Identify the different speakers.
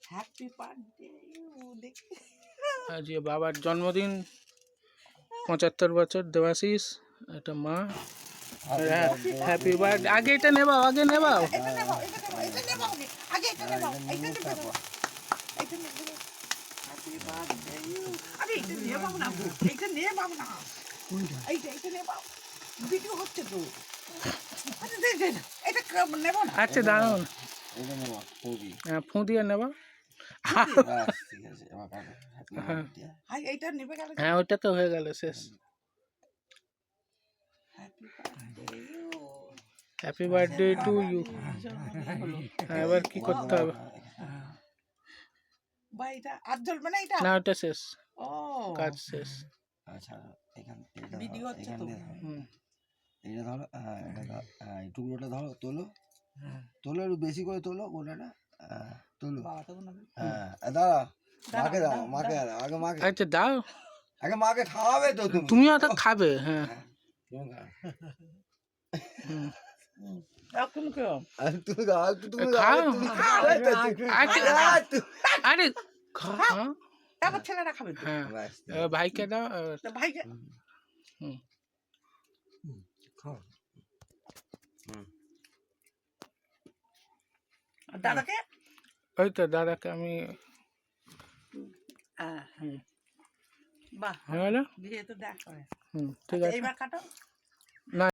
Speaker 1: Happy birthday দেখি
Speaker 2: আজ বাবার জন্মদিন ৭৫ বছর দেবাশিস এটা মা হ্যাপি বার্থডে আগে এটা নেবাও
Speaker 1: এটা নেবাও এটা নেবাও আগে এটা নেবাও এটা নেবাও হ্যাপি বার্থডে আরে এটা নেবাও না এটা নেবাও না এইটা নেবাও ভিডিও হচ্ছে তো আরে দে এটা নেব না
Speaker 2: আচ্ছা দাঁড়ান
Speaker 3: এটা নেব ফুদি
Speaker 2: হ্যাঁ ফোঁ দিয়ে নেবা
Speaker 3: বাস ঠিক আছে এবার কাটো
Speaker 1: হাই এইটা নেবে গেল
Speaker 2: হ্যাঁ ওইটা তো হয়ে গেল শেষ
Speaker 1: happy birthday
Speaker 2: happy birthday to you হ্যাঁ এবার কি করতে হবে
Speaker 1: ভাই এটা আর জ্বলবে না এটা
Speaker 2: না ওটা শেষ
Speaker 1: ও
Speaker 2: কাজ শেষ
Speaker 3: আচ্ছা এখান
Speaker 1: ভিডিও হচ্ছে তো
Speaker 3: এটা ধরো হ্যাঁ এটা এই টুকরোটা ধরো তোলো তোলো একটু বেশি করে তোলো গোটাটা তোলো
Speaker 1: বাবা তো না
Speaker 3: হ্যাঁ দাঁড়া মাকে দাও মাকে দাও আগে মাকে
Speaker 2: আচ্ছা দাও
Speaker 3: আগে মাকে খাওয়াবে তো তুমি
Speaker 2: তুমিও তো খাবে হ্যাঁ
Speaker 3: তুমি খাও
Speaker 1: এখন কেউ
Speaker 3: তুমি খাও তুমি
Speaker 2: খাও।
Speaker 3: খাও
Speaker 2: আরে খাও
Speaker 1: তারপর ছেলেরা খাবে তো
Speaker 2: হ্যাঁ এবার ভাইকে দাও
Speaker 1: তা ভাইকে
Speaker 2: হুম
Speaker 3: খাও
Speaker 1: আর দাদাকে
Speaker 2: ওই তো দাদাকে আমি
Speaker 1: বাহ
Speaker 2: হয়ে গেল
Speaker 1: বিয়ে তো দেখ করে
Speaker 2: হুম ঠিক আছে
Speaker 1: এইবার কাটো
Speaker 2: না